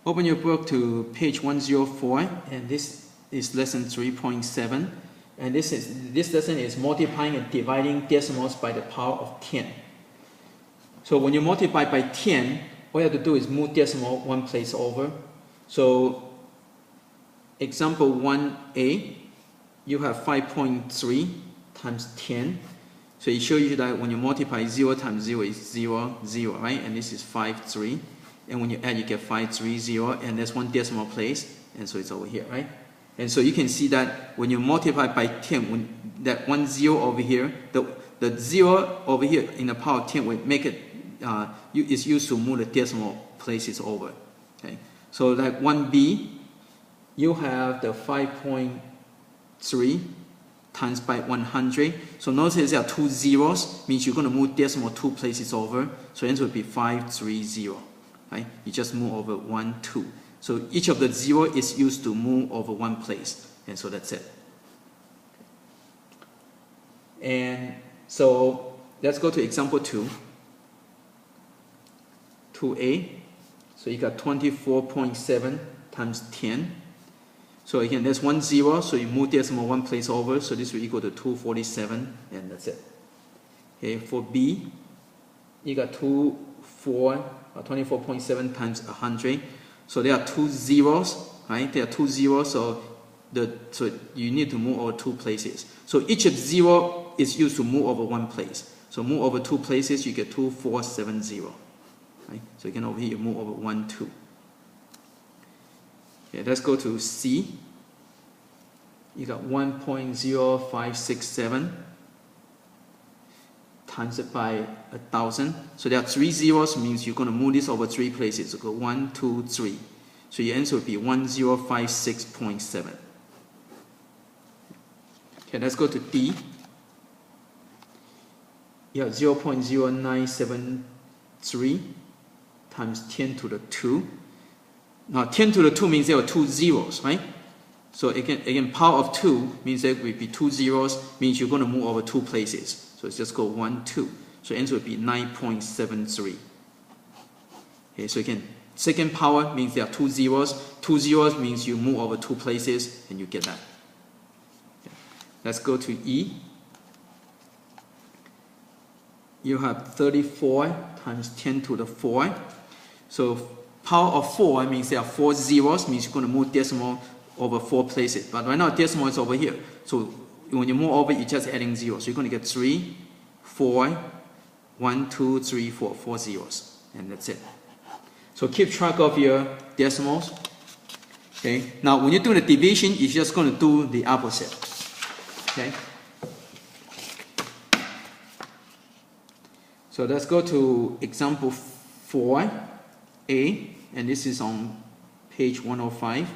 Open your book to page 104, and this is lesson 3.7. And this lesson is multiplying and dividing decimals by the power of 10. So when you multiply by 10, all you have to do is move decimal one place over. So example 1a, you have 5.3 times 10. So it shows you that when you multiply 0 times 0 is 0, 0, right? And this is 5, 3. And when you add, you get 5, 3, 0, and there's one decimal place, and so it's over here, right? And so you can see that when you multiply by 10, when that 1 0 over here, the 0 over here in the power of 10 will make it, it's used to move the decimal places over. Okay? So like 1b, you have the 5.3 times by 100. So notice there are two zeros, means you're going to move decimal two places over. So the answer would be 530. Right? You just move over 1, 2. So each of the 0 is used to move over one place. And so that's it. And so let's go to example 2. 2a. So you got 24.7 times 10. So again, there's 1 0, so you move decimal one place over. So this will equal to 247, and that's it. Okay, for b, you got 24.7 times 100. So there are two zeros, right? There are two zeros, so you need to move over two places. So each of 0 is used to move over one place. So move over two places, you get 2470. Right? So again, over here you move over 1, 2. Okay, let's go to C. You got 1.0567 times it by 1,000. So there are 3 zeros, means you're going to move this over 3 places. So go 1, 2, 3. So your answer would be 1056.7. Okay, let's go to D. You have 0.0973 times 10 to the 2. Now 10 to the 2 means there are 2 zeros, right? So again, power of 2 means there will be 2 zeros, means you're going to move over 2 places. So let's just go 1, 2. So answer would be 9.73. Okay, so again, second power means there are 2 zeros. 2 zeros means you move over 2 places, and you get that. Okay. Let's go to E. You have 34 times 10 to the 4. So power of 4 means there are 4 zeros, means you're going to move decimal over 4 places. But right now decimal is over here. So when you move over, you're just adding zeros. So you're going to get 3, 4, 1, 2, 3, 4, 4 zeros. And that's it. So keep track of your decimals. Okay. Now when you do the division, you're just going to do the opposite. Okay. So let's go to example 4a, and this is on page 105.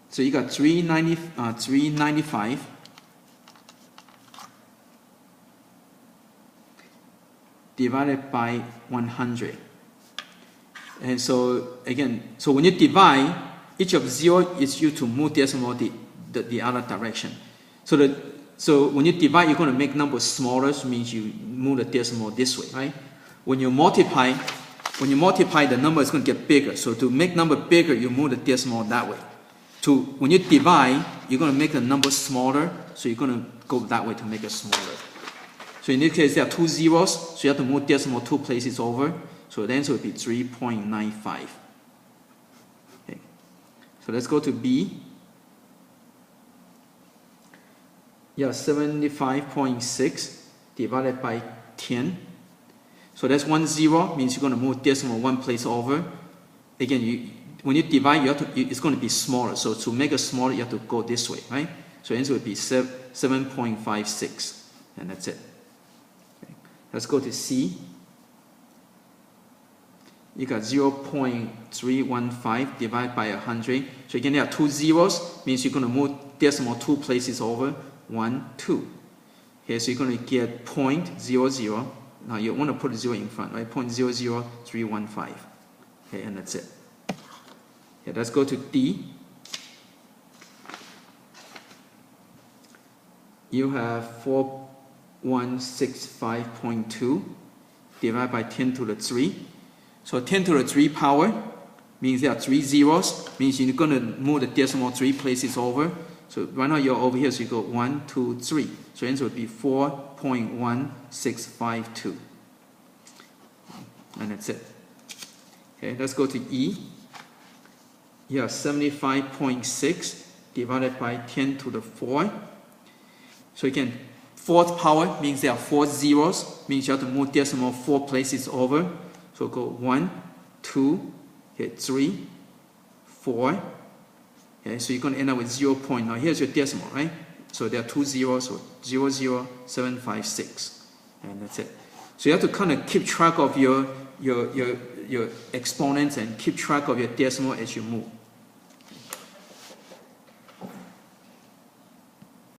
So you got 395 divided by 100. And so again, so when you divide, each of 0 is used to move decimal the other direction. So when you divide, you're going to make numbers smaller, so means you move the decimal this way, right? When you multiply, the number is going to get bigger. So to make number bigger, you move the decimal that way. When you divide, you're going to make the number smaller, so you're going to go that way to make it smaller. So in this case, there are 2 zeros, so you have to move decimal 2 places over. So the answer would be 3.95. Okay. So let's go to B. You have 75.6 divided by 10. So that's 1 0, means you're going to move decimal one place over. Again, when you divide, it's going to be smaller. So to make it smaller, you have to go this way, right? So the answer would be 7.56, and that's it. Okay. Let's go to C. You got 0.315 divided by 100. So again, there are 2 zeros, means you're going to move decimal 2 places over. 1, 2. Okay, so you're going to get 0.00. Now you want to put a 0 in front, right? 0.00315. Okay, and that's it. Okay, let's go to D. You have 4165.2 divided by 10 to the 3. So 10 to the 3 power, means there are 3 zeros, means you're going to move the decimal 3 places over. So right now you're over here, so you go 1, 2, 3. So answer would be 4.1652. And that's it. Okay, let's go to E. Here 75.6 divided by 10 to the 4. So again, 4th power means there are 4 zeros, means you have to move decimal 4 places over. So go 1, 2, okay, 3, 4. Okay, so you're going to end up with 0. Now here's your decimal, right? So there are 2 zeros, so 00756, and that's it. So you have to kind of keep track of your exponents and keep track of your decimal as you move.